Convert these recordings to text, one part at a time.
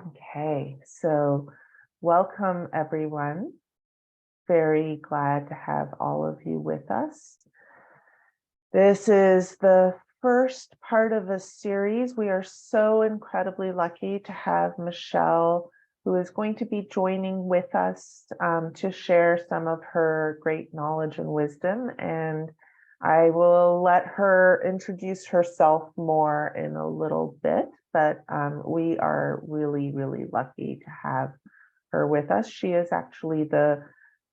Okay, so welcome everyone. Very glad to have all of you with us. This is the first part of a series. We are so incredibly lucky to have Michelle, who is going to be joining with us to share some of her great knowledge and wisdom. And I will let her introduce herself more in a little bit, but we are really, really lucky to have her with us. She is actually the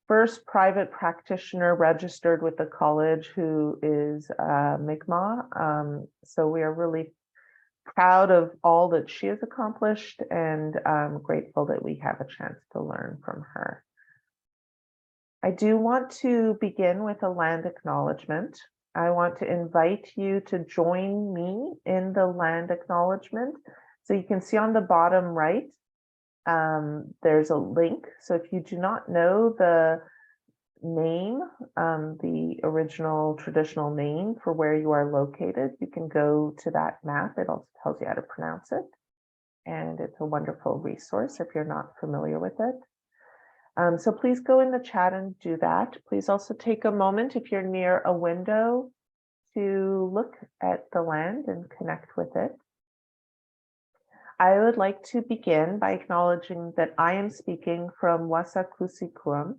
first private practitioner registered with the college who is Mi'kmaq. So we are really proud of all that she has accomplished and grateful that we have a chance to learn from her. I do want to begin with a land acknowledgement. I want to invite you to join me in the land acknowledgement. So you can see on the bottom right, there's a link. So if you do not know the name, the original traditional name for where you are located, you can go to that map. It also tells you how to pronounce it. And it's a wonderful resource if you're not familiar with it. So please go in the chat and do that. Please also take a moment if you're near a window to look at the land and connect with it. I would like to begin by acknowledging that I am speaking from Wasakusikuam,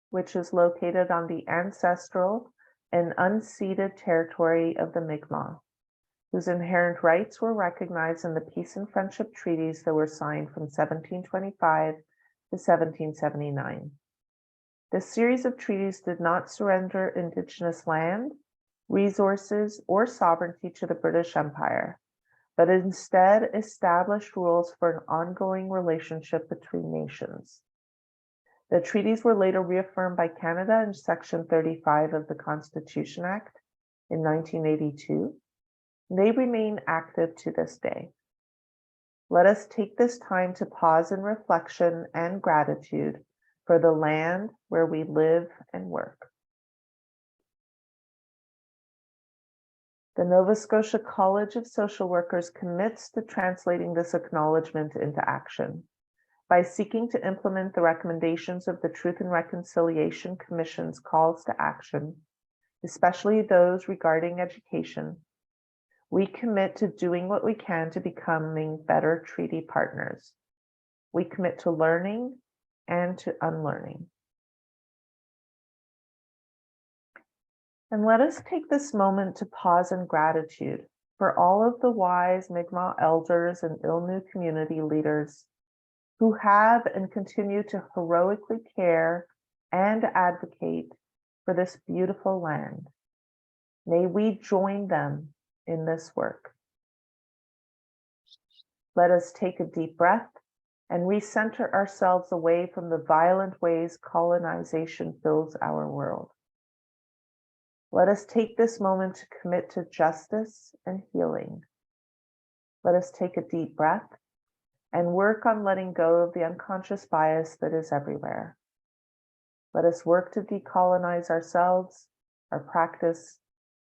which is located on the ancestral and unceded territory of the Mi'kmaq, whose inherent rights were recognized in the Peace and Friendship Treaties that were signed from 1725 to 1779. This series of treaties did not surrender Indigenous land, resources, or sovereignty to the British Empire, but instead established rules for an ongoing relationship between nations. The treaties were later reaffirmed by Canada in Section 35 of the Constitution Act in 1982. They remain active to this day. Let us take this time to pause in reflection and gratitude for the land where we live and work. The Nova Scotia College of Social Workers commits to translating this acknowledgement into action by seeking to implement the recommendations of the Truth and Reconciliation Commission's calls to action, especially those regarding education. We commit to doing what we can to becoming better treaty partners. We commit to learning and to unlearning. And let us take this moment to pause in gratitude for all of the wise Mi'kmaq elders and Ilnu community leaders who have and continue to heroically care and advocate for this beautiful land. May we join them in this work. Let us take a deep breath and recenter ourselves away from the violent ways colonization fills our world. Let us take this moment to commit to justice and healing. Let us take a deep breath and work on letting go of the unconscious bias that is everywhere. Let us work to decolonize ourselves, our practice,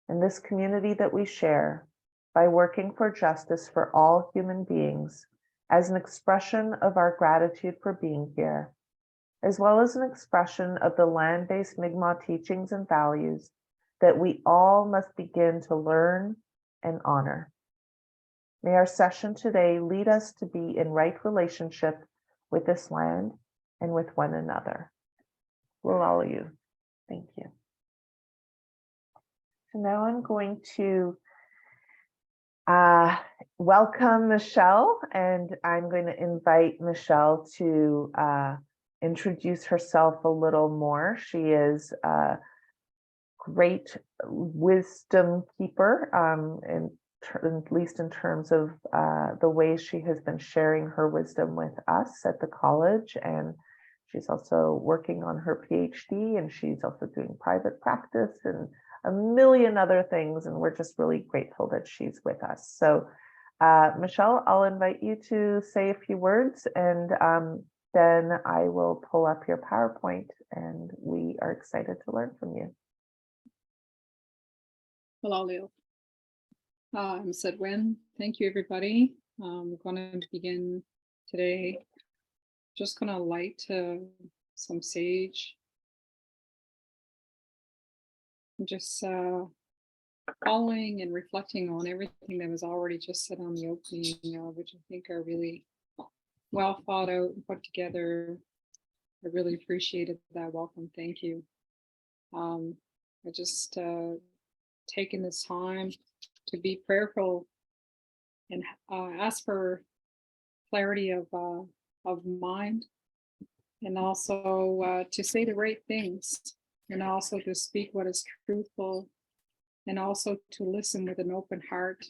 and this community that we share by working for justice for all human beings as an expression of our gratitude for being here, as well as an expression of the land-based Mi'kmaq teachings and values that we all must begin to learn and honor. May our session today lead us to be in right relationship with this land and with one another. Will all of you. Thank you. So now I'm going to welcome Michelle, and I'm going to invite Michelle to introduce herself a little more. She is a great wisdom keeper, at least in terms of the ways she has been sharing her wisdom with us at the college. And she's also working on her PhD, and she's also doing private practice and a million other things. And we're just really grateful that she's with us. So Michelle, I'll invite you to say a few words, and then I will pull up your PowerPoint, and we are excited to learn from you. Hello, Leo. I'm Sedwin. Thank you, everybody. We're going to begin today. Just gonna light some sage. And just following and reflecting on everything that was already just said on the opening, which I think are really well thought out and put together. I really appreciated that. Welcome. Thank you. I just taken this time to be prayerful and ask for clarity of mind, and also to say the right things, and also to speak what is truthful, and also to listen with an open heart.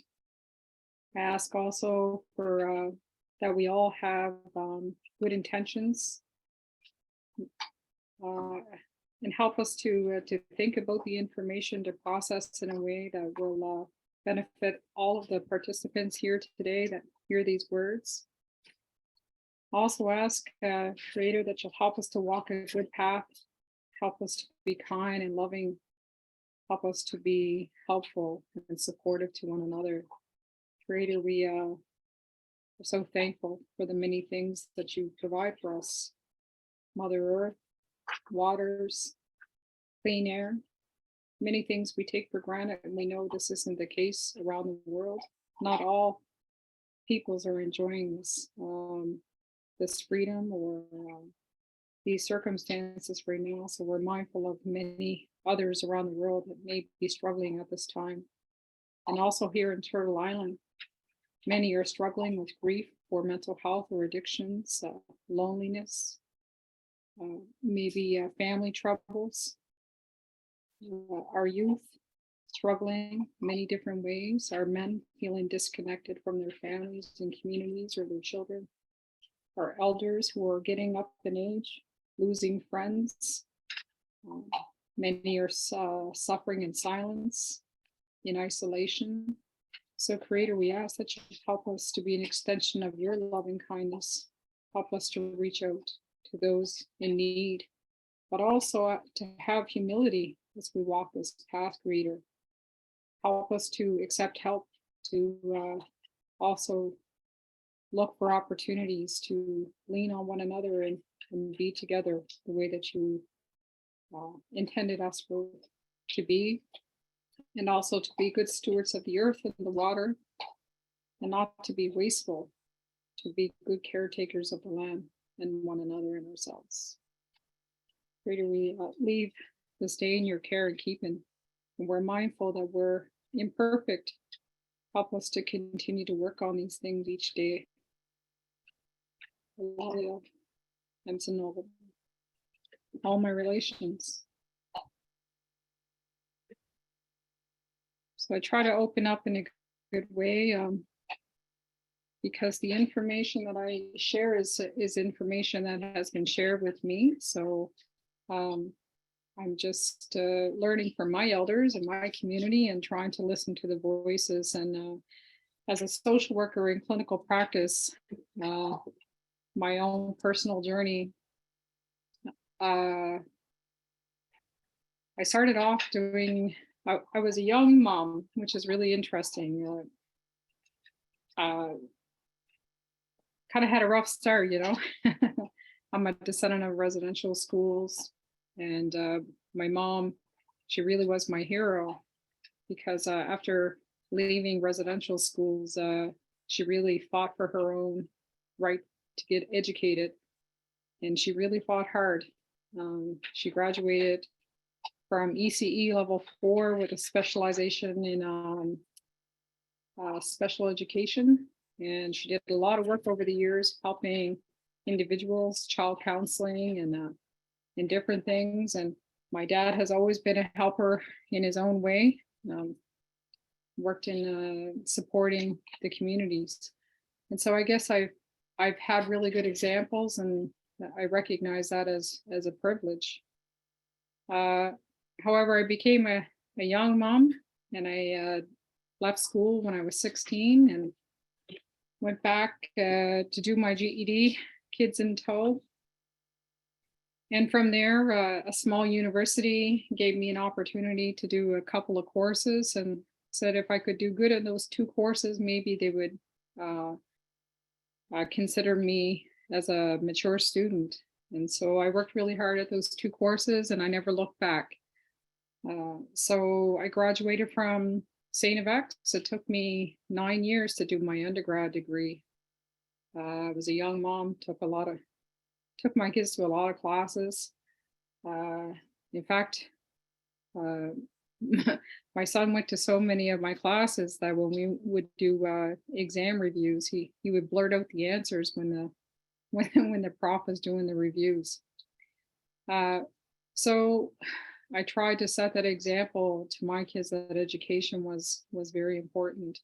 I ask also for that we all have good intentions, and help us to think about the information, to process in a way that will benefit all of the participants here today that hear these words. Also ask Creator that you'll help us to walk a good path, help us to be kind and loving, help us to be helpful and supportive to one another. Creator, we are so thankful for the many things that you provide for us. Mother Earth, waters, clean air, many things we take for granted, and we know this isn't the case around the world. Not all peoples are enjoying this freedom or these circumstances right now. So we're mindful of many others around the world that may be struggling at this time. And also here in Turtle Island, many are struggling with grief or mental health or addictions, loneliness, maybe family troubles. Our youth struggling many different ways. Our men feeling disconnected from their families and communities or their children. Our elders who are getting up in age, losing friends. Many are suffering in silence, in isolation. So Creator, we ask that you help us to be an extension of your loving kindness. Help us to reach out to those in need, but also to have humility as we walk this path, Creator. Help us to accept help, to also look for opportunities to lean on one another and be together the way that you intended us to be, and also to be good stewards of the earth and the water, and not to be wasteful, to be good caretakers of the land and one another and ourselves. Creator, we leave this day in your care and keeping, and we're mindful that we're imperfect. Help us to continue to work on these things each day. All my relations. So I try to open up in a good way, because the information that I share is information that has been shared with me. So I'm just learning from my elders and my community and trying to listen to the voices. And as a social worker in clinical practice, my own personal journey, I started off doing, I was a young mom, which is really interesting. Kind of had a rough start, you know. I'm a descendant of residential schools, and my mom, she really was my hero, because after leaving residential schools, she really fought for her own right to get educated, and she really fought hard. She graduated from ECE level 4 with a specialization in special education, and she did a lot of work over the years helping individuals, child counseling, and in different things. And my dad has always been a helper in his own way, worked in supporting the communities. And so I guess I've had really good examples, and I recognize that as a privilege. However, I became a young mom, and I left school when I was 16 and went back to do my GED, kids in tow. And from there, a small university gave me an opportunity to do a couple of courses, and said if I could do good in those 2 courses, maybe they would consider me as a mature student. And so I worked really hard at those 2 courses and I never looked back. So I graduated from St. FX. It took me 9 years to do my undergrad degree. I was a young mom, took my kids to a lot of classes. In fact, uh, my son went to so many of my classes that when we would do exam reviews, he would blurt out the answers when the when the prof was doing the reviews. So I tried to set that example to my kids that education was very important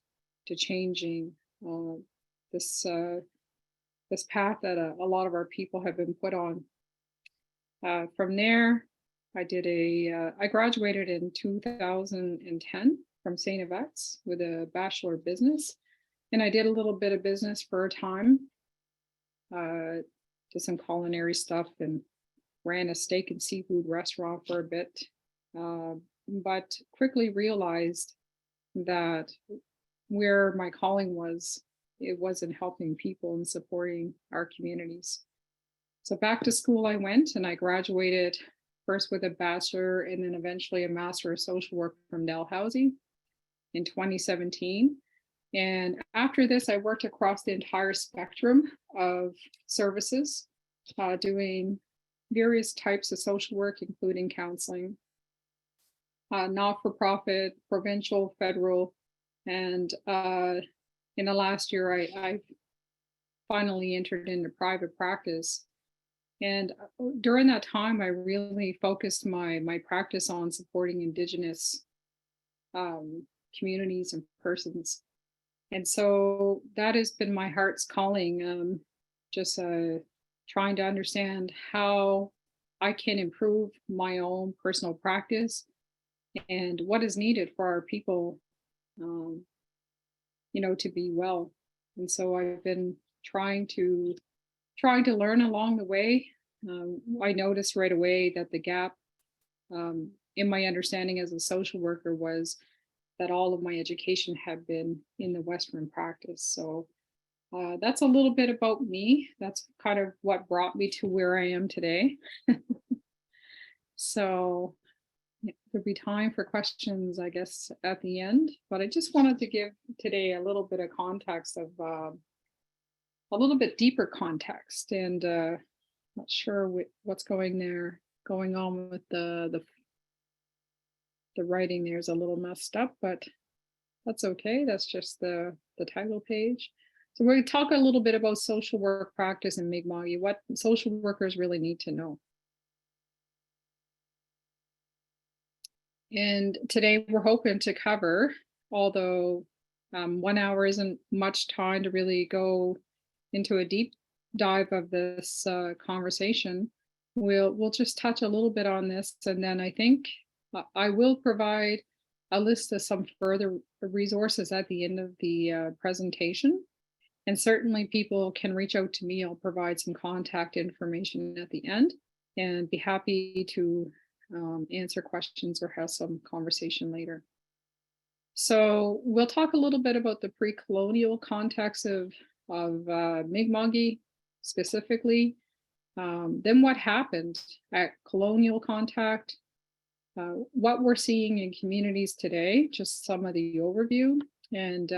to changing this this path that a lot of our people have been put on. From there, I graduated in 2010 from St. FX with a Bachelor of Business. And I did a little bit of business for a time, did some culinary stuff and ran a steak and seafood restaurant for a bit, but quickly realized that where my calling was, it wasn't helping people and supporting our communities. So back to school I went and I graduated first with a bachelor and then eventually a master of social work from Dalhousie in 2017. And after this, I worked across the entire spectrum of services, doing various types of social work, including counseling, not-for-profit, provincial, federal, and in the last year, I finally entered into private practice. And during that time, I really focused my practice on supporting Indigenous communities and persons. And so that has been my heart's calling, just trying to understand how I can improve my own personal practice and what is needed for our people, to be well. And so I've been trying to learn along the way. I noticed right away that the gap in my understanding as a social worker was that all of my education had been in the Western practice. So that's a little bit about me. That's kind of what brought me to where I am today. So there'll be time for questions, I guess, at the end. But I just wanted to give today a little bit of context of a little bit deeper context, and not sure what's going on with the writing. There's a little messed up, but that's okay. That's just the title page. So we're going to talk a little bit about social work practice in Mi'kmaq, what social workers really need to know. And today we're hoping to cover, although 1 hour isn't much time to really go into a deep dive of this conversation, we'll just touch a little bit on this, and then I think I will provide a list of some further resources at the end of the presentation. And certainly people can reach out to me. I'll provide some contact information at the end and be happy to answer questions or have some conversation later. So we'll talk a little bit about the pre-colonial context of Mi'kmaq specifically, then what happened at colonial contact, what we're seeing in communities today, just some of the overview. And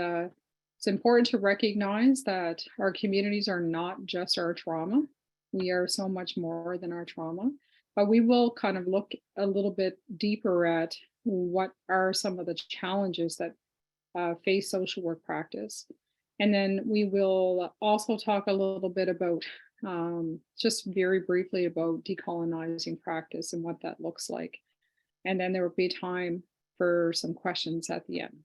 it's important to recognize that our communities are not just our trauma. We are so much more than our trauma. But we will kind of look a little bit deeper at what are some of the challenges that face social work practice. And then we will also talk a little bit about, just very briefly, about decolonizing practice and what that looks like. And then there will be time for some questions at the end.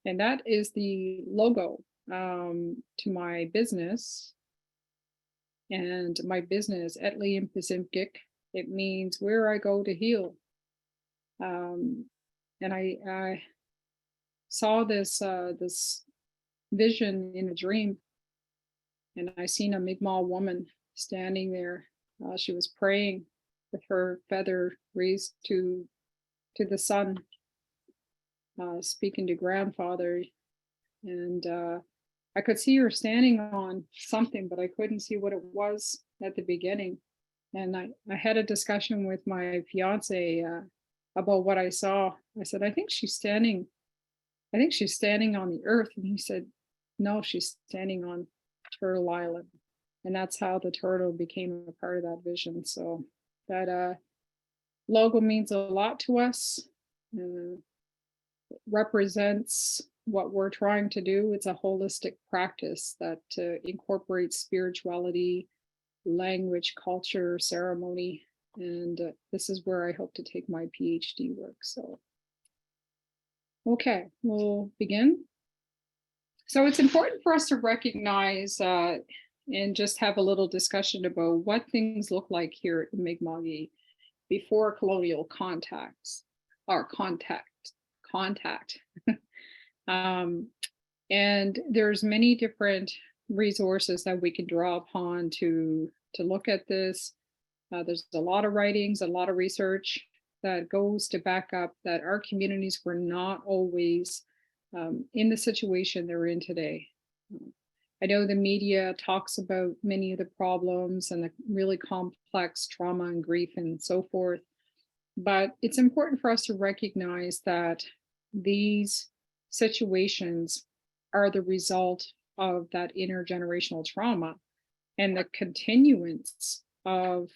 And that is the logo to my business. And my business, Etli and Pizimkik, it means where I go to heal. And I saw this vision in a dream, and I seen a Mi'kmaq woman standing there. She was praying with her feather raised to the sun, speaking to grandfather. And I could see her standing on something, but I couldn't see what it was at the beginning. And I had a discussion with my fiance about what I saw. I said, I think she's standing on the earth. And he said, no, she's standing on Turtle Island. And that's how the turtle became a part of that vision. So that logo means a lot to us. Represents what we're trying to do. It's a holistic practice that incorporates spirituality, language, culture, ceremony, and this is where I hope to take my PhD work. So, okay, we'll begin. So it's important for us to recognize and just have a little discussion about what things look like here in Mi'kmaq before colonial contacts or contact. And there's many different resources that we can draw upon to look at this. There's a lot of writings, a lot of research that goes to back up that our communities were not always in the situation they're in today. I know the media talks about many of the problems and the really complex trauma and grief and so forth, but it's important for us to recognize that these situations are the result of that intergenerational trauma and the continuance of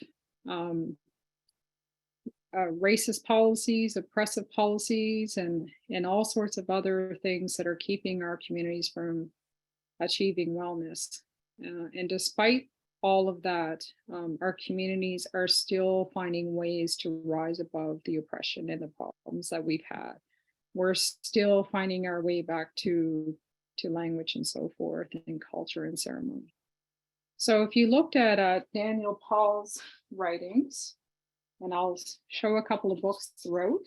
racist policies, oppressive policies, and all sorts of other things that are keeping our communities from achieving wellness. And despite all of that, our communities are still finding ways to rise above the oppression and the problems that we've had. We're still finding our way back to language and so forth, and culture and ceremony. So if you looked at Daniel Paul's writings, and I'll show a couple of books throughout.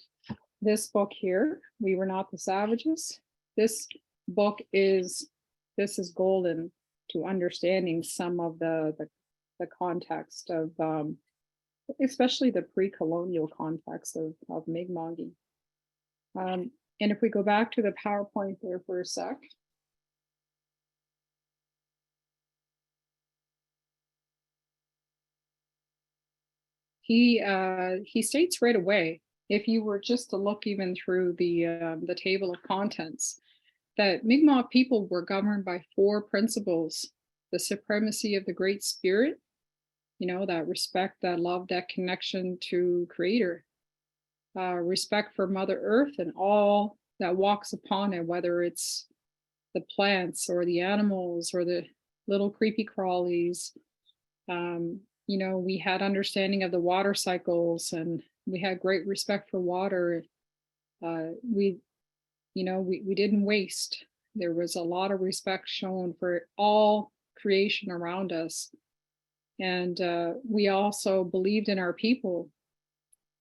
This book here, We Were Not the Savages. This is golden to understanding some of the context of, especially the pre-colonial context of Mi'kmaq. And if we go back to the PowerPoint there for a sec. He states right away, if you were just to look even through the table of contents, that Mi'kmaq people were governed by 4 principles: the supremacy of the Great Spirit, that respect, that love, that connection to Creator, respect for Mother Earth and all that walks upon it, whether it's the plants or the animals or the little creepy crawlies. We had understanding of the water cycles, and we had great respect for water. We didn't waste. There was a lot of respect shown for all creation around us. And we also believed in our people.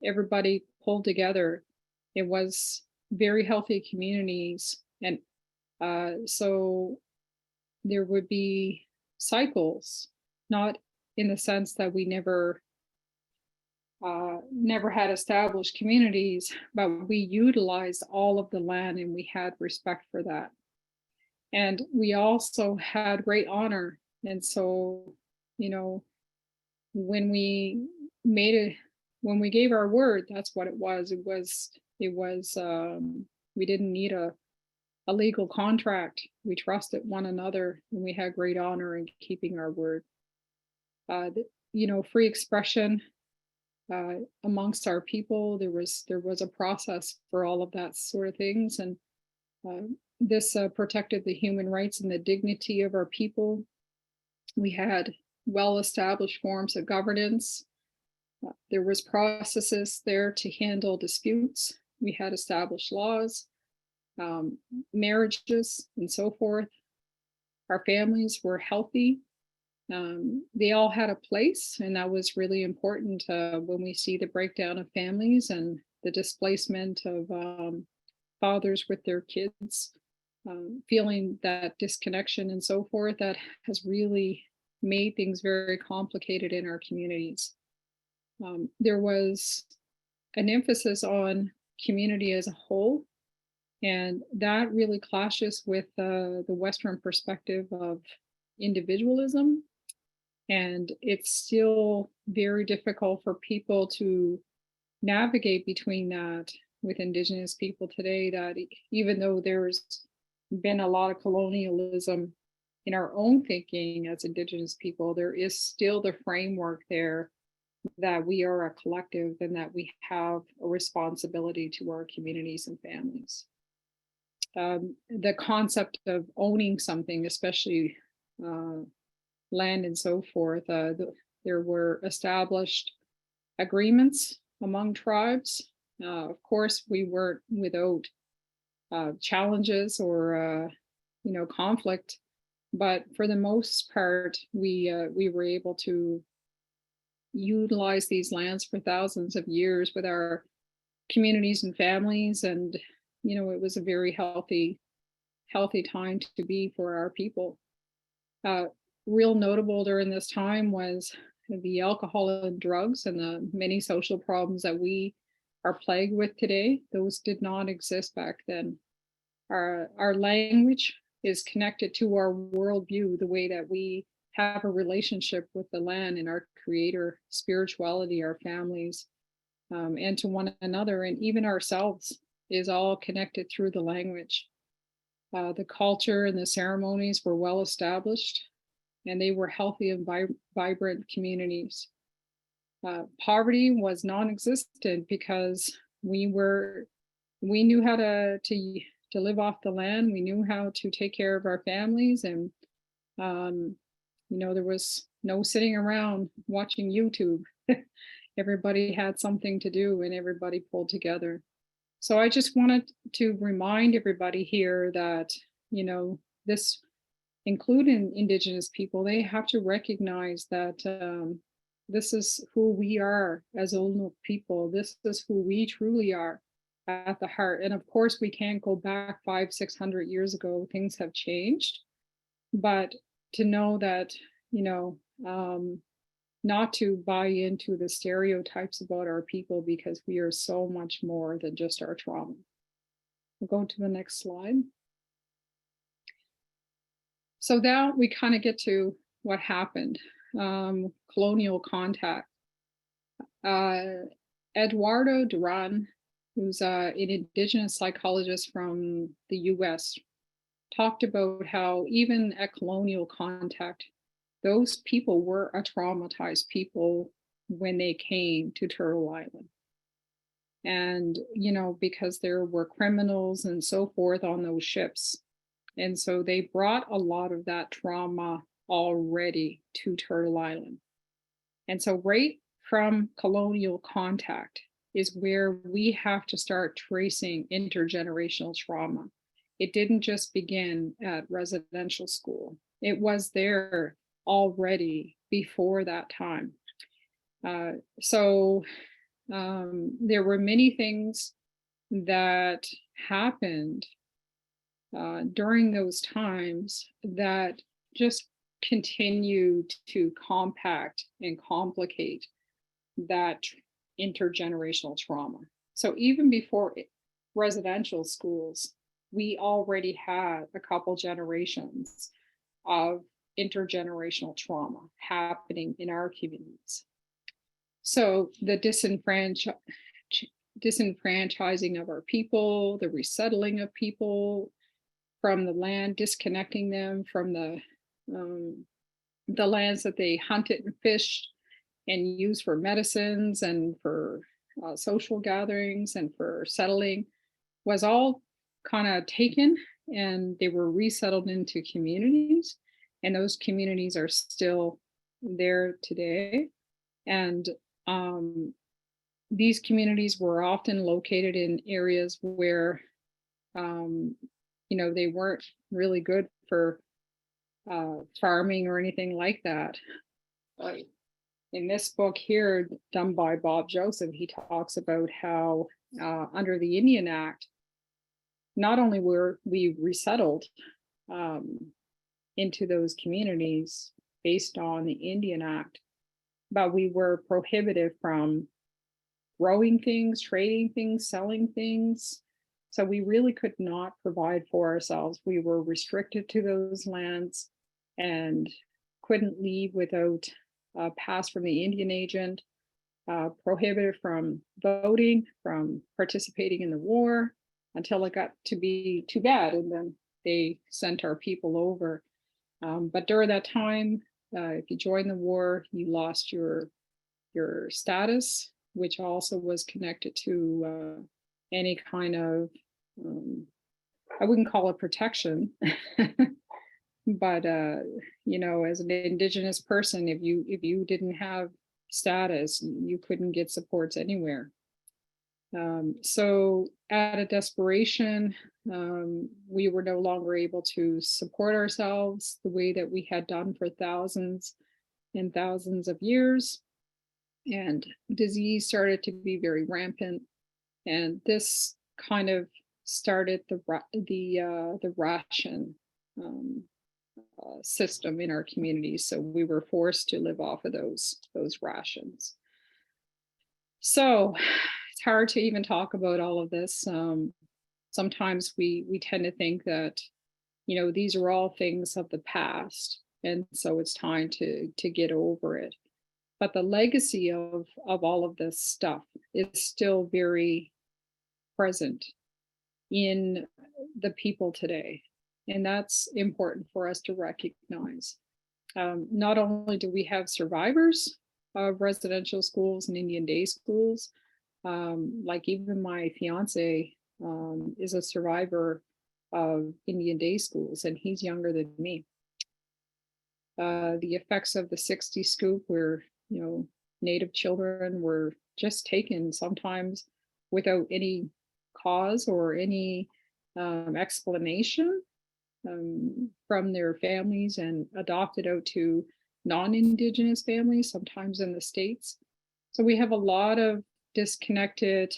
Everybody pulled together. It was very healthy communities. And so there would be cycles, not in the sense that we never had established communities, but we utilized all of the land and we had respect for that. And we also had great honor. And so, when we gave our word, that's what it was. We didn't need a legal contract. We trusted one another, and we had great honor in keeping our word. Free expression amongst our people. There was a process for all of that sort of things, and this protected the human rights and the dignity of our people. We had well-established forms of governance. There was processes there to handle disputes. We had established laws, marriages, and so forth. Our families were healthy. They all had a place, and that was really important when we see the breakdown of families and the displacement of fathers with their kids, feeling that disconnection and so forth. That has really made things very complicated in our communities. There was an emphasis on community as a whole, And that really clashes with the Western perspective of individualism. And it's still very difficult for people to navigate between that with Indigenous people today, that even though there's been a lot of colonialism in our own thinking as Indigenous people, there is still the framework there that we are a collective and that we have a responsibility to our communities and families. The concept of owning something, especially land and so forth, there were established agreements among tribes. Of course, we weren't without challenges or conflict, but for the most part, we were able to utilize these lands for thousands of years with our communities and families, and it was a very healthy time to be for our people. Real notable during this time was the alcohol and drugs and the many social problems that we are plagued with today. Those did not exist back then. Our language is connected to our worldview, the way that we have a relationship with the land and our creator, spirituality, our families, and to one another, and even ourselves is all connected through the language. The culture and the ceremonies were well established, and they were healthy and vibrant communities. Poverty was non-existent because we knew how to live off the land. We knew how to take care of our families, and there was no sitting around watching YouTube. Everybody had something to do, and everybody pulled together. So I just wanted to remind everybody here that this, including Indigenous people, they have to recognize that this is who we are as Ohlone people. This is who we truly are at the heart. And of course, we can't go back 500-600 years ago. Things have changed, but to know that, not to buy into the stereotypes about our people, because we are so much more than just our trauma. We'll go to the next slide. So now we kind of get to what happened. Colonial contact. Eduardo Duran, who's an Indigenous psychologist from the US, talked about how even at colonial contact, those people were a traumatized people when they came to Turtle Island. And, because there were criminals and so forth on those ships. And so they brought a lot of that trauma already to Turtle Island. And so right from colonial contact is where we have to start tracing intergenerational trauma. It didn't just begin at residential school. It was there already before that time. So there were many things that happened during those times that just continued to compact and complicate that intergenerational trauma. So even before residential schools, we already had a couple generations of intergenerational trauma happening in our communities. So the disenfranchising of our people, the resettling of people from the land, disconnecting them from the lands that they hunted and fished and used for medicines and for social gatherings and for settling, was all kind of taken, and they were resettled into communities. And those communities are still there today. And these communities were often located in areas where, they weren't really good for farming or anything like that. In this book here, done by Bob Joseph, he talks about how under the Indian Act, not only were we resettled into those communities based on the Indian Act, but we were prohibited from growing things, trading things, selling things, So we really could not provide for ourselves. We were restricted to those lands and couldn't leave without a pass from the Indian agent, prohibited from voting, from participating in the war until it got to be too bad. And then they sent our people over. But during that time, if you joined the war, you lost your status, which also was connected to any kind of, I wouldn't call it protection, but as an Indigenous person, if you didn't have status, you couldn't get supports anywhere. So out of desperation, we were no longer able to support ourselves the way that we had done for thousands and thousands of years. And disease started to be very rampant. And this kind of started the ration system in our communities. So we were forced to live off of those rations. So it's hard to even talk about all of this. Sometimes we tend to think that, these are all things of the past, and so it's time to get over it. But the legacy of all of this stuff is still very present in the people today. And that's important for us to recognize. Not only do we have survivors of residential schools and Indian day schools, like even my fiance is a survivor of Indian day schools, and he's younger than me. The effects of the 60 scoop, where Native children were just taken sometimes without any cause or any explanation from their families and adopted out to non-Indigenous families, sometimes in the States. So we have a lot of disconnected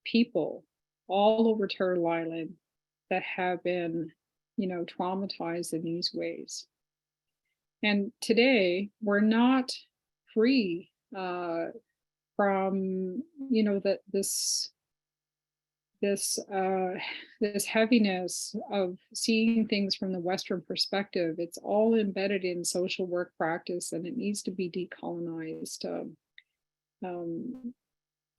people all over Turtle Island that have been, traumatized in these ways. And today we're not free from, this heaviness of seeing things from the Western perspective. It's all embedded in social work practice, and it needs to be decolonized.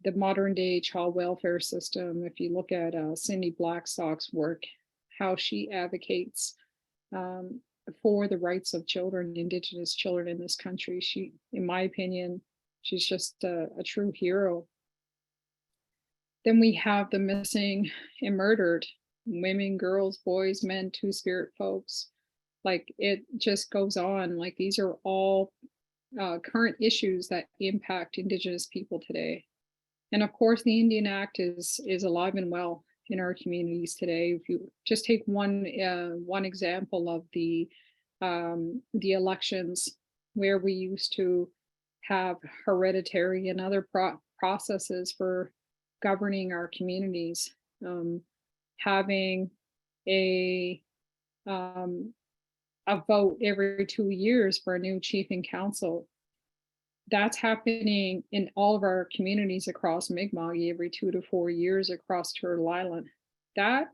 The modern day child welfare system, if you look at Cindy Blackstock's work, how she advocates for the rights of children, Indigenous children in this country, she, in my opinion, she's just a true hero. Then we have the missing and murdered women, girls, boys, men, two-spirit folks. Like, it just goes on. Like, these are all current issues that impact Indigenous people today. And of course, the Indian Act is alive and well in our communities today. If you just take one example of the elections, where we used to have hereditary and other processes for governing our communities, having a vote every 2 years for a new chief and council. That's happening in all of our communities across Mi'kmaq every 2 to 4 years across Turtle Island. That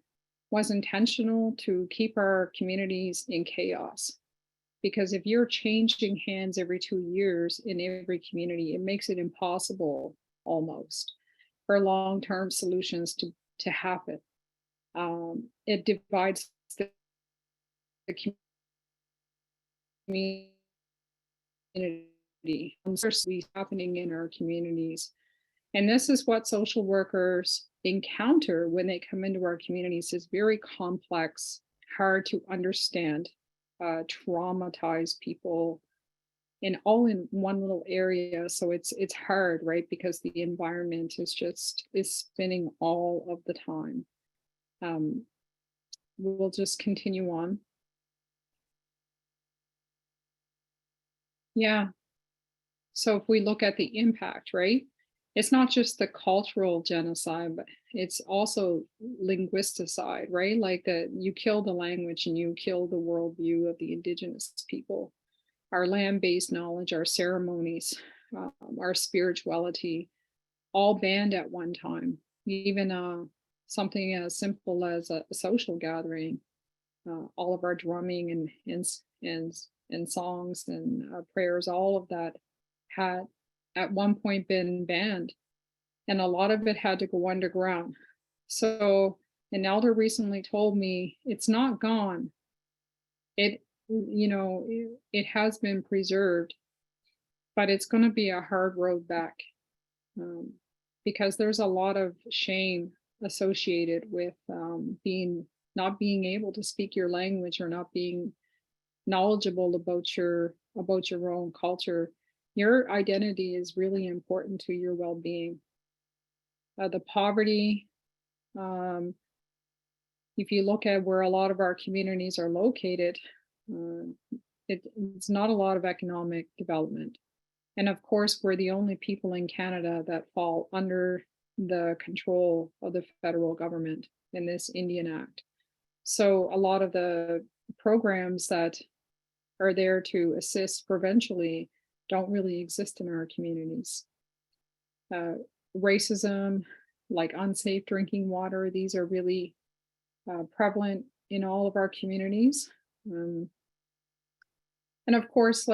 was intentional to keep our communities in chaos. Because if you're changing hands every 2 years in every community, it makes it impossible almost for long-term solutions to happen. It divides the community. Happening in our communities. And this is what social workers encounter when they come into our communities, is very complex, hard to understand, traumatized people all in one little area. So it's hard, right? Because the environment is spinning all of the time. We'll just continue on. Yeah. So if we look at the impact, right? It's not just the cultural genocide, but it's also linguisticide, right? Like you kill the language and you kill the worldview of the Indigenous people. Our land-based knowledge, our ceremonies, our spirituality, all banned at one time. Even something as simple as a social gathering. All of our drumming and songs and prayers, all of that had at one point been banned, and a lot of it had to go underground. So an elder recently told me it's not gone. It, it has been preserved, but it's going to be a hard road back, um, because there's a lot of shame associated with not being able to speak your language or not being knowledgeable about your own culture. Your identity is really important to your well-being. The poverty, um, if you look at where a lot of our communities are located, uh, it's not a lot of economic development. And of course, we're the only people in Canada that fall under the control of the federal government in this Indian Act. So a lot of the programs that are there to assist provincially don't really exist in our communities. Racism, like unsafe drinking water, these are really prevalent in all of our communities. And of course,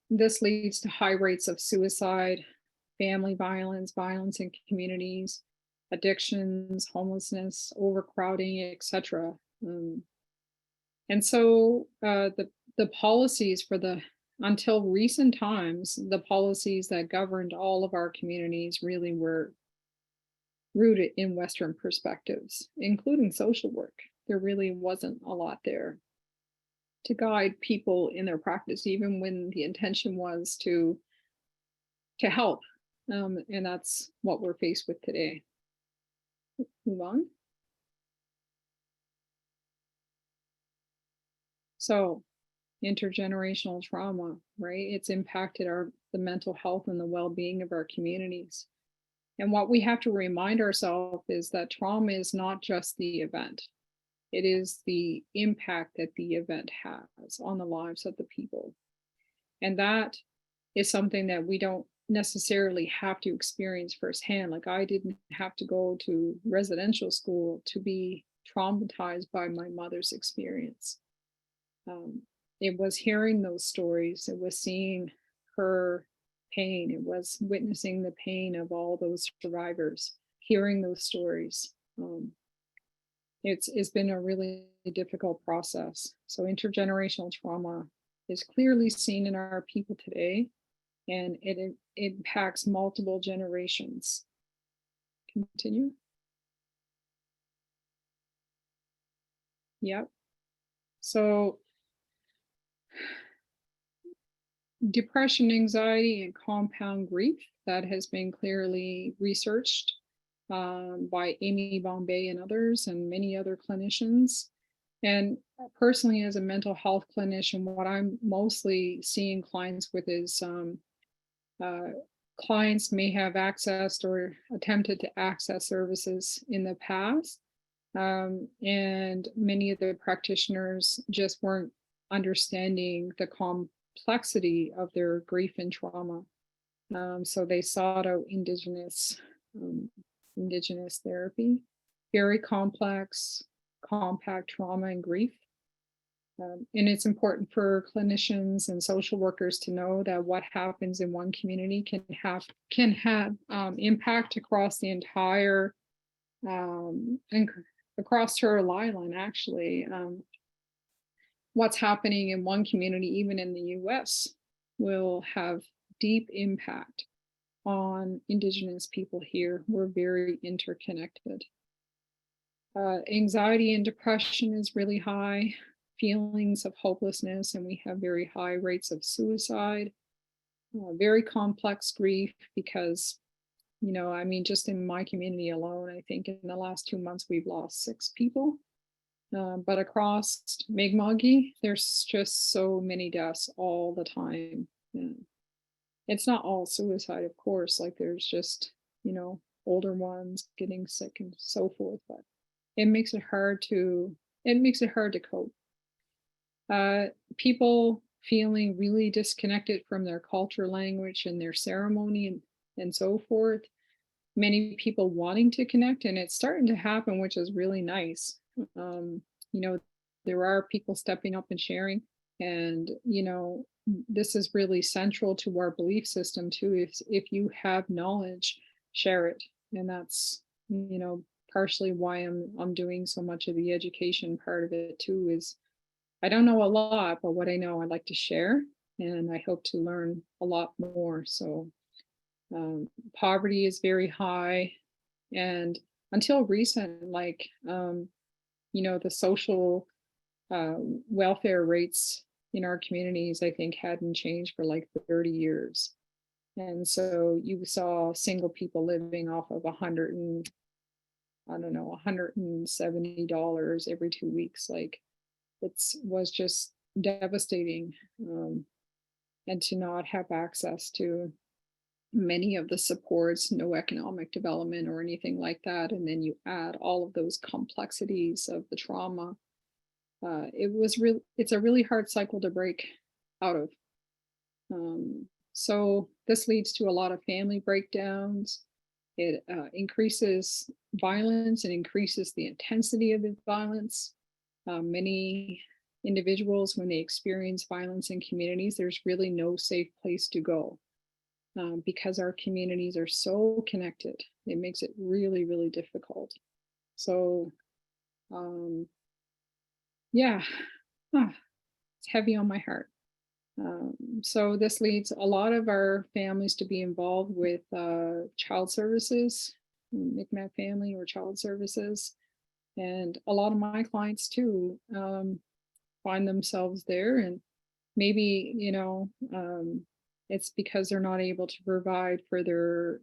this leads to high rates of suicide, family violence, violence in communities, addictions, homelessness, overcrowding, etc. And so the policies until recent times, the policies that governed all of our communities really were rooted in Western perspectives, including social work. There really wasn't a lot there to guide people in their practice, even when the intention was to help. And that's what we're faced with today. Move on. So, intergenerational trauma, right? It's impacted the mental health and the well-being of our communities. And what we have to remind ourselves is that trauma is not just the event. It is the impact that the event has on the lives of the people. And that is something that we don't necessarily have to experience firsthand. Like, I didn't have to go to residential school to be traumatized by my mother's experience. It was hearing those stories, it was seeing her pain, it was witnessing the pain of all those survivors, hearing those stories. It's been a really difficult process. So intergenerational trauma is clearly seen in our people today, and it impacts multiple generations. Continue. Yep. So depression, anxiety, and compound grief, that has been clearly researched by Amy Bombay and others, and many other clinicians. And personally, as a mental health clinician, what I'm mostly seeing clients with is clients may have accessed or attempted to access services in the past. And many of the practitioners just weren't understanding the complexity of their grief and trauma. So they sought out Indigenous therapy, very complex, compact trauma and grief. And it's important for clinicians and social workers to know that what happens in one community can have impact across the entire and across her line, actually. What's happening in one community, even in the US, will have deep impact on Indigenous people here. We're very interconnected. Anxiety and depression is really high, feelings of hopelessness, and we have very high rates of suicide. Very complex grief because, just in my community alone, I think in the last 2 months, we've lost 6 people. But across Mi'kmaq, there's just so many deaths all the time. It's not all suicide, of course, like there's just, older ones getting sick and so forth, but it makes it hard to cope. People feeling really disconnected from their culture, language, and their ceremony and so forth. many people wanting to connect, and it's starting to happen, which is really nice. Um, you know, there are people stepping up and sharing, and this is really central to our belief system too. If you have knowledge, share it, and that's partially why I'm doing so much of the education part of it too. Is I don't know a lot, but what I know, I'd like to share, and I hope to learn a lot more. So poverty is very high, and until recent, like the social uh, welfare rates in our communities, I think, hadn't changed for like 30 years. And so you saw single people living off of I don't know, $170 every 2 weeks. Like it was just devastating. And to not have access to many of the supports, no economic development or anything like that. And then you add all of those complexities of the trauma. It's a really hard cycle to break out of. So this leads to a lot of family breakdowns. It increases violence and increases the intensity of the violence. Many individuals, when they experience violence in communities, there's really no safe place to go because our communities are so connected. It makes it really, really difficult. So, yeah, it's heavy on my heart. So this leads a lot of our families to be involved with child services, Mi'kmaq family or child services. And a lot of my clients too find themselves there. And maybe, it's because they're not able to provide for their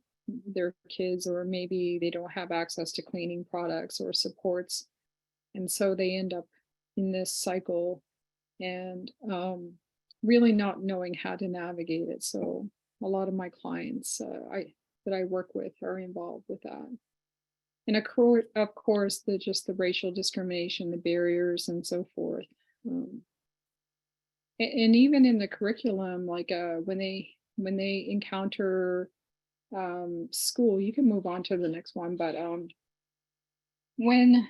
kids, or maybe they don't have access to cleaning products or supports. And so they end up in this cycle and really not knowing how to navigate it. So a lot of my clients that I work with are involved with that. And of course, the racial discrimination, the barriers, and so forth. And even in the curriculum, like when they encounter school, you can move on to the next one. But when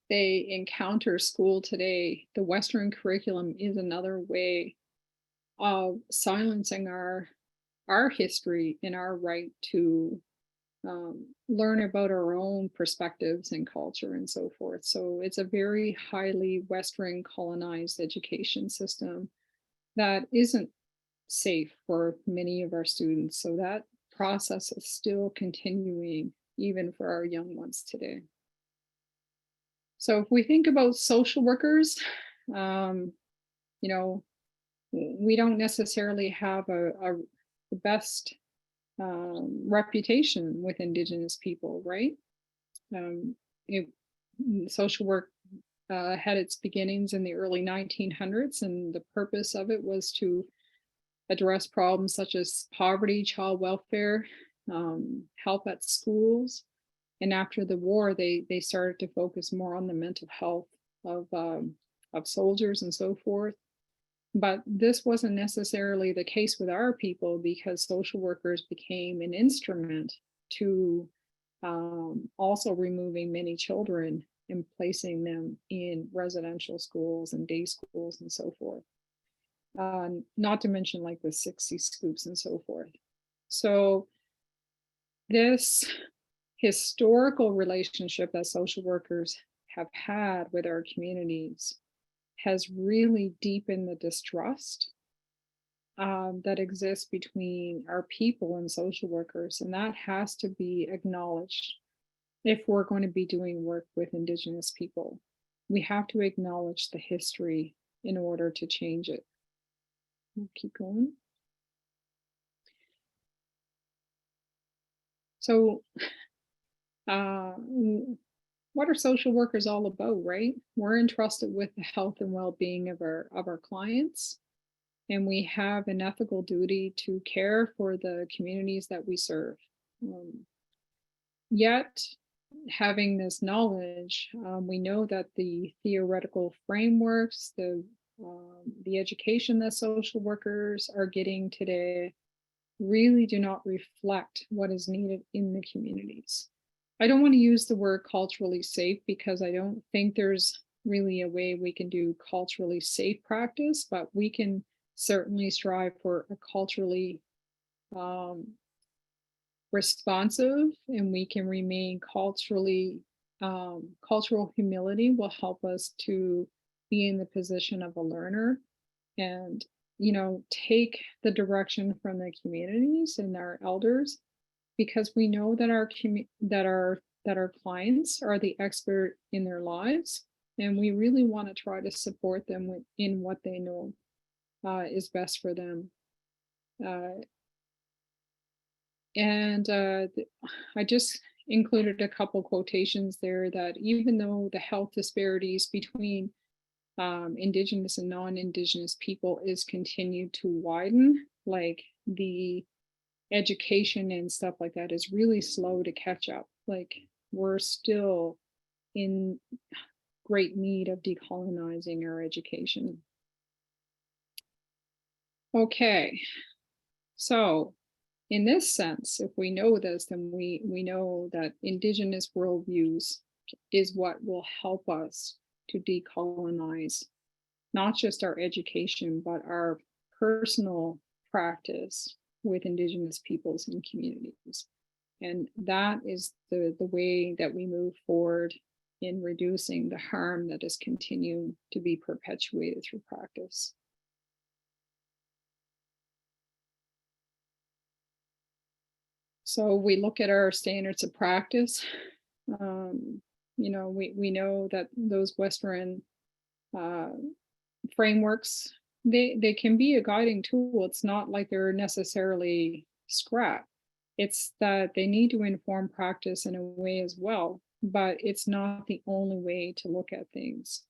they encounter school today, the Western curriculum is another way of silencing our history and our right to learn about our own perspectives and culture and so forth. So it's a very highly Western colonized education system that isn't safe for many of our students. So that process is still continuing even for our young ones today. So if we think about social workers, we don't necessarily have the best reputation with Indigenous people, right? Social work had its beginnings in the early 1900s, and the purpose of it was to address problems such as poverty, child welfare, help at schools. And after the war, they started to focus more on the mental health of soldiers and so forth. But this wasn't necessarily the case with our people, because social workers became an instrument to also removing many children and placing them in residential schools and day schools and so forth. Not to mention like the 60 scoops and so forth. So this historical relationship that social workers have had with our communities has really deepened the distrust that exists between our people and social workers. And that has to be acknowledged if we're going to be doing work with Indigenous people. We have to acknowledge the history in order to change it. We'll keep going. So, what are social workers all about, right? We're entrusted with the health and well-being of our clients, and we have an ethical duty to care for the communities that we serve. Yet, having this knowledge, we know that the theoretical frameworks, the education that social workers are getting today really do not reflect what is needed in the communities. I don't want to use the word culturally safe because I don't think there's really a way we can do culturally safe practice, but we can certainly strive for a culturally responsive, and we can remain culturally, cultural humility will help us to be in the position of a learner and, take the direction from the communities and our elders, because we know that our clients are the expert in their lives, and we really want to try to support them in what they know is best for them. I just included a couple quotations there that even though the health disparities between Indigenous and non-Indigenous people is continued to widen, like the education and stuff like that is really slow to catch up. Like we're still in great need of decolonizing our education. Okay, so in this sense, if we know this, then we know that Indigenous worldviews is what will help us to decolonize not just our education, but our personal practice with Indigenous peoples and communities. And that is the way that we move forward in reducing the harm that is continuing to be perpetuated through practice. So we look at our standards of practice. We know that those Western frameworks, they can be a guiding tool. It's not like they're necessarily scrap. It's that they need to inform practice in a way as well, but it's not the only way to look at things.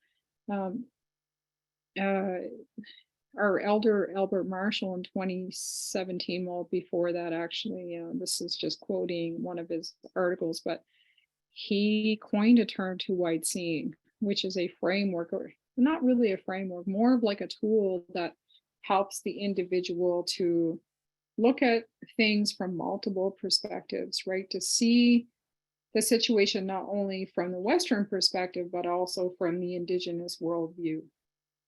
Our elder Albert Marshall in 2017, well, before that actually, this is just quoting one of his articles, but he coined a term to white seeing, which is a framework, or not really a framework, more of like a tool that helps the individual to look at things from multiple perspectives, right? To see the situation not only from the Western perspective, but also from the Indigenous worldview.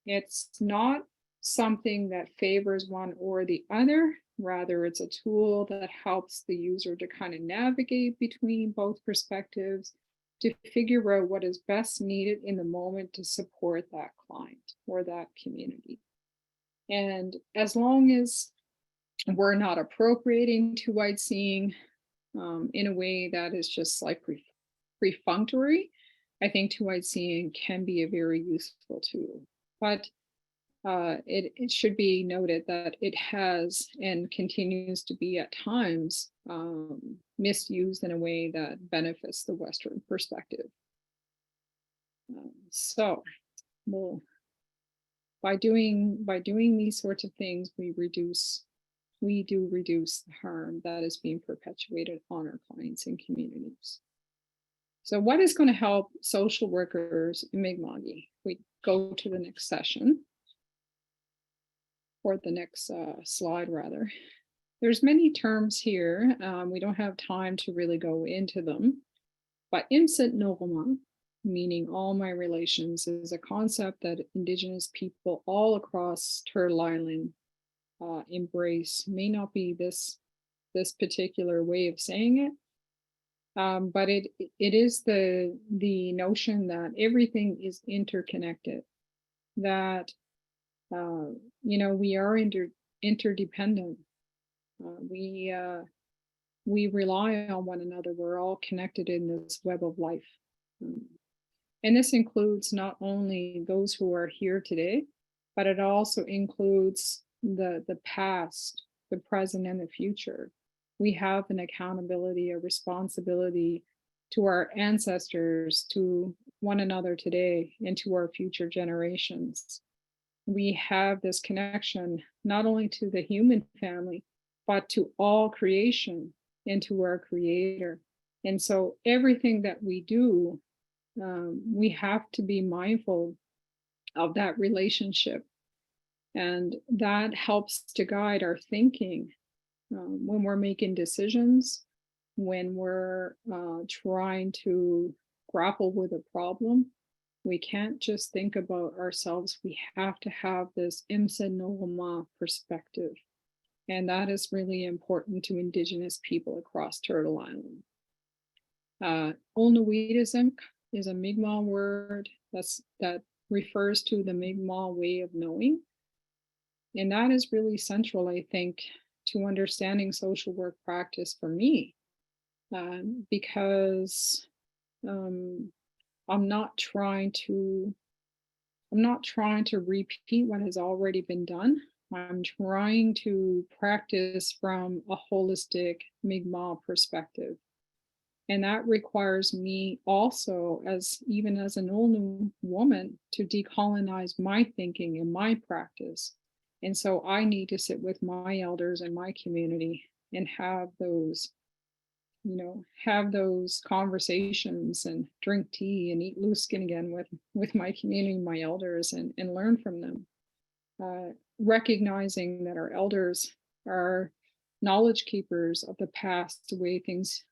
It's not something that favors one or the other. Rather, it's a tool that helps the user to kind of navigate between both perspectives to figure out what is best needed in the moment to support that client or that community. And as long as we're not appropriating to white seeing in a way that is just like perfunctory, I think to white seeing can be a very useful tool. But it should be noted that it has and continues to be at times misused in a way that benefits the Western perspective. So, well, by doing these sorts of things, we do reduce the harm that is being perpetuated on our clients and communities. So, what is going to help social workers in Mi'kmaq? We go to the next session. Or the next slide rather. There's many terms here. We don't have time to really go into them, but Imsit Nogama, meaning all my relations, is a concept that Indigenous people all across Turtle Island embrace. May not be this particular way of saying it, but it is the notion that everything is interconnected, that we are interdependent. We rely on one another. We're all connected in this web of life. And this includes not only those who are here today, but it also includes the past, the present, and the future. We have an accountability, a responsibility to our ancestors, to one another today, and to our future generations. We have this connection not only to the human family, but to all creation and to our creator. And so everything that we do, we have to be mindful of that relationship. And that helps to guide our thinking when we're making decisions, when we're trying to grapple with a problem, we can't just think about ourselves. We have to have this imsa no'oma perspective. And that is really important to Indigenous people across Turtle Island. Olneweedism is a Mi'kmaq word that refers to the Mi'kmaq way of knowing. And that is really central, I think, to understanding social work practice for me, because I'm not trying to repeat what has already been done. I'm trying to practice from a holistic Mi'kmaq perspective. And that requires me also, even as an old woman, to decolonize my thinking and my practice. And so I need to sit with my elders and my community and have those conversations and drink tea and eat loose skin again with my community, my elders, and learn from them. Recognizing that our elders are knowledge keepers of the past, the way things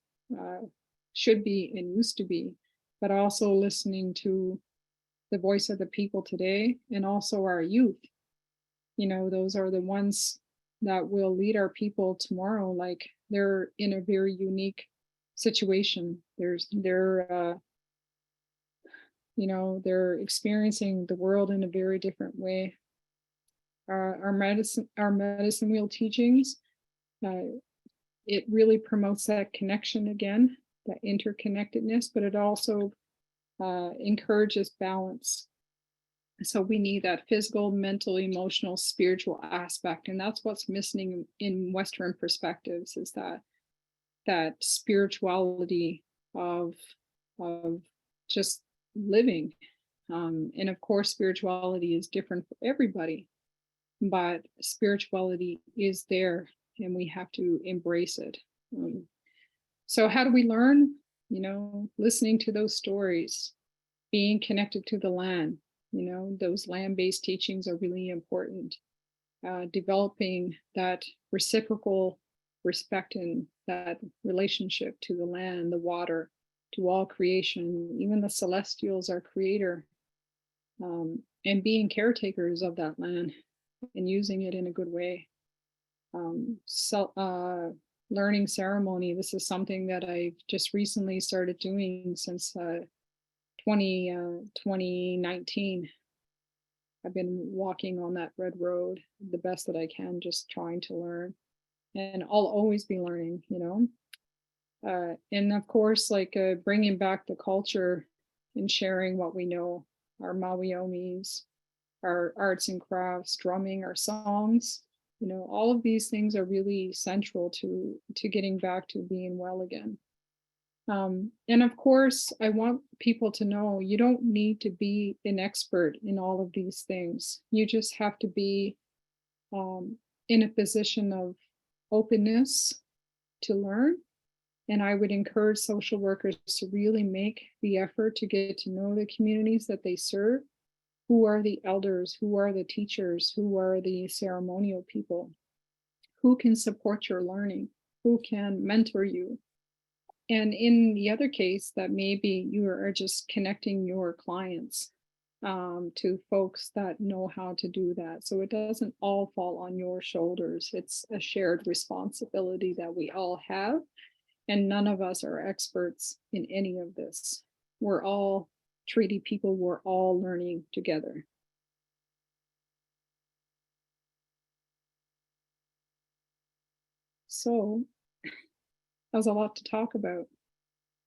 should be and used to be, but also listening to the voice of the people today and also our youth. Those are the ones that will lead our people tomorrow. Like, they're in a very unique situation. They're experiencing the world in a very different way. Our medicine wheel teachings, it really promotes that connection again, that interconnectedness, but it also encourages balance. So we need that physical, mental, emotional, spiritual aspect. And that's what's missing in Western perspectives, is that spirituality of just living. And of course, spirituality is different for everybody, but spirituality is there and we have to embrace it. So how do we learn? Listening to those stories, being connected to the land. Those land-based teachings are really important. Developing that reciprocal respect and that relationship to the land, the water, to all creation, even the celestials, our creator, and being caretakers of that land and using it in a good way. Learning ceremony. This is something that I've just recently started doing since 2019. I've been walking on that red road the best that I can, just trying to learn. And I'll always be learning, and of course, bringing back the culture and sharing what we know, our Mawiomis, our arts and crafts, drumming, our songs, all of these things are really central to getting back to being well again. And of course, I want people to know you don't need to be an expert in all of these things. You just have to be in a position of openness to learn. And I would encourage social workers to really make the effort to get to know the communities that they serve. Who are the elders? Who are the teachers? Who are the ceremonial people? Who can support your learning? Who can mentor you? And in the other case, that maybe you are just connecting your clients to folks that know how to do that. So it doesn't all fall on your shoulders. It's a shared responsibility that we all have. And none of us are experts in any of this. We're all treaty people. We're all learning together. So that was a lot to talk about.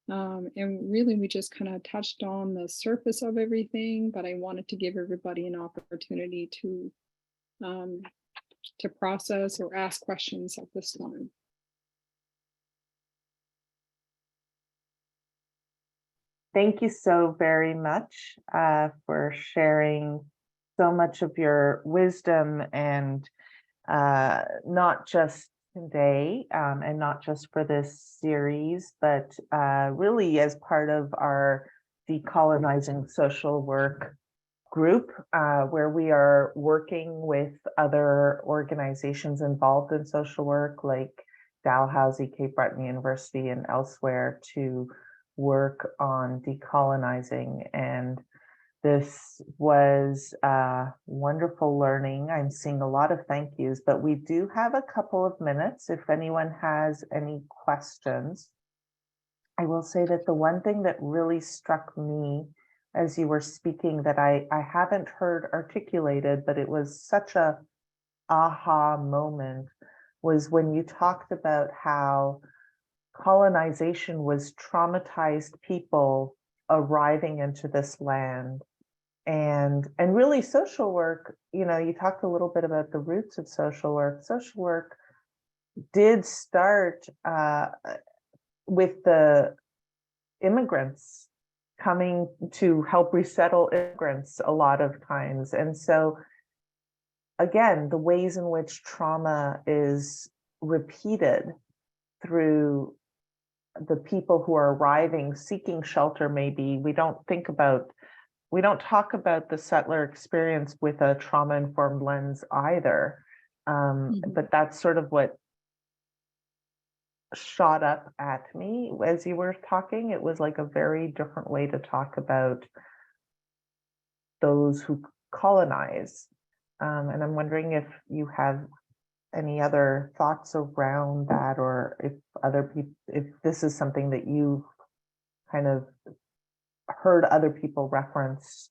And really, we just kind of touched on the surface of everything, but I wanted to give everybody an opportunity to process or ask questions at this time. Thank you so very much for sharing so much of your wisdom, and not just today and not just for this series, but really as part of our Decolonizing Social Work group where we are working with other organizations involved in social work, like Dalhousie, Cape Breton University, and elsewhere, to work on decolonizing. And this was wonderful learning. I'm seeing a lot of thank yous, but we do have a couple of minutes if anyone has any questions. I will say that the one thing that really struck me as you were speaking that I haven't heard articulated, but it was such a aha moment, was when you talked about how colonization was traumatized people arriving into this land. And really social work, you talked a little bit about the roots of social work. Social work did start with the immigrants coming to help resettle immigrants a lot of times. And so again, the ways in which trauma is repeated through the people who are arriving, seeking shelter, maybe we don't talk about the settler experience with a trauma-informed lens either. But that's sort of what shot up at me as you were talking. It was like a very different way to talk about those who colonize. And I'm wondering if you have any other thoughts around that, or if other people, if this is something that you kind of heard other people reference.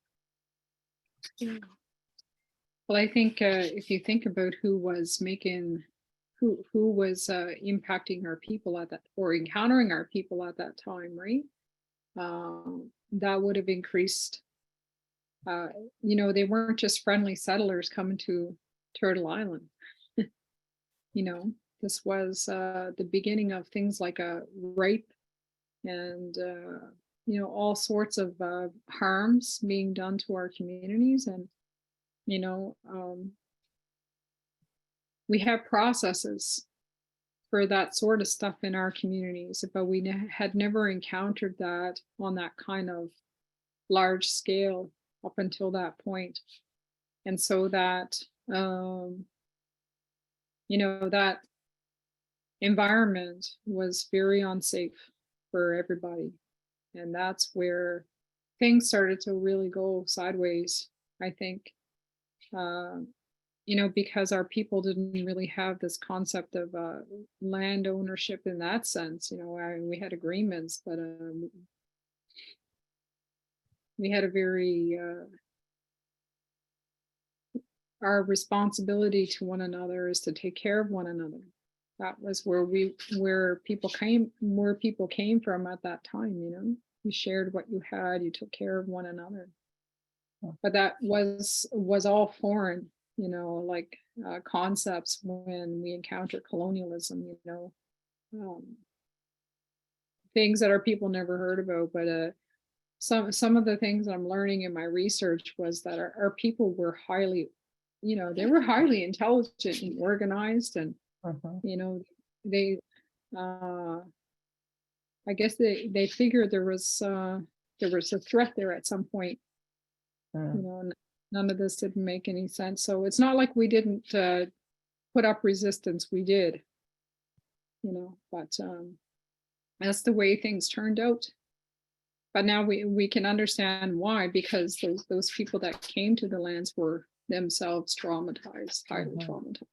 Well, I think if you think about who was impacting our people at that, or encountering our people at that time, right? That would have increased. They weren't just friendly settlers coming to Turtle Island. This was the beginning of things like a rape and all sorts of harms being done to our communities. And we have processes for that sort of stuff in our communities, but we had never encountered that on that kind of large scale up until that point. And so that that environment was very unsafe for everybody. And that's where things started to really go sideways, I think. Because our people didn't really have this concept of land ownership in that sense. We had agreements, but we had a very our responsibility to one another is to take care of one another. That was where people came from at that time. You shared what you had, you took care of one another. But that was all foreign, like concepts when we encounter colonialism, things that our people never heard about. But some of the things I'm learning in my research was that our people were highly, they were highly intelligent and organized, and they I guess they figured there was a threat there at some point. None of this didn't make any sense. So it's not like we didn't put up resistance. We did, but that's the way things turned out. But now we can understand why, because those people that came to the lands were themselves traumatized, highly traumatized.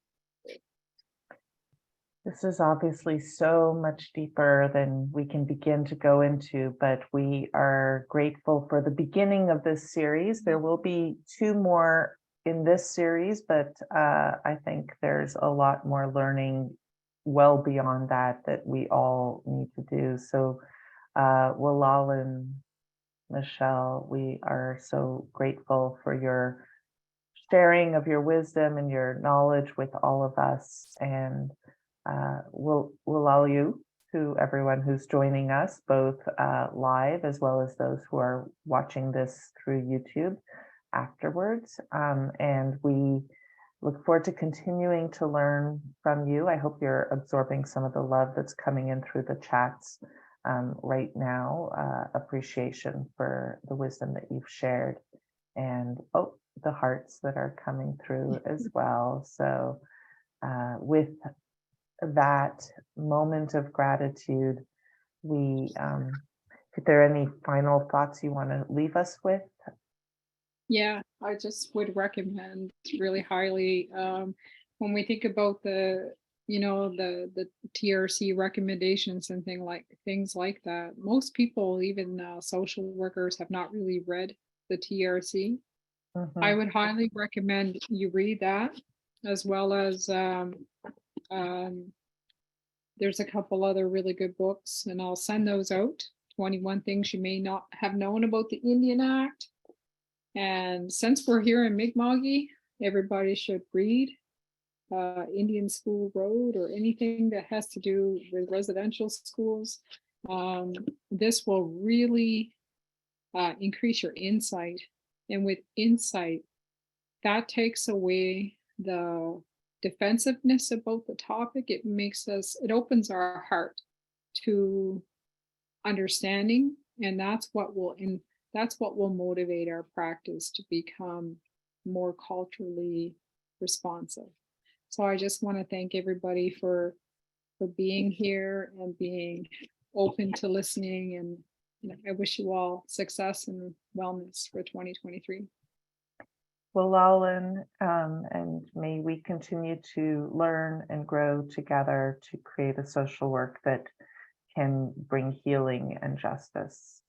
This is obviously so much deeper than we can begin to go into, but we are grateful for the beginning of this series. There will be 2 more in this series, but I think there's a lot more learning well beyond that we all need to do. So Walal and Michelle, we are so grateful for your sharing of your wisdom and your knowledge with all of us. And we'll allow you to everyone who's joining us, both live as well as those who are watching this through YouTube afterwards. And we look forward to continuing to learn from you. I hope you're absorbing some of the love that's coming in through the chats right now. Appreciation for the wisdom that you've shared. and oh, the hearts that are coming through as well. So with that moment of gratitude, if there are any final thoughts you want to leave us with? Yeah, I just would recommend really highly, when we think about the, the TRC recommendations and things like that. Most people, even social workers, have not really read the TRC. I Mhm. would highly recommend you read that, as well as um, there's a couple other really good books, and I'll send those out. 21 Things You May Not Have Known About the Indian Act. And since we're here in Mi'kmaq, everybody should read Indian School Road or anything that has to do with residential schools. This will really increase your insight. And with insight, that takes away the defensiveness about the topic. It opens our heart to understanding, and that's what will motivate our practice to become more culturally responsive. So I just want to thank everybody for being here and being open to listening, and I wish you all success and wellness for 2023. Well, and may we continue to learn and grow together to create a social work that can bring healing and justice.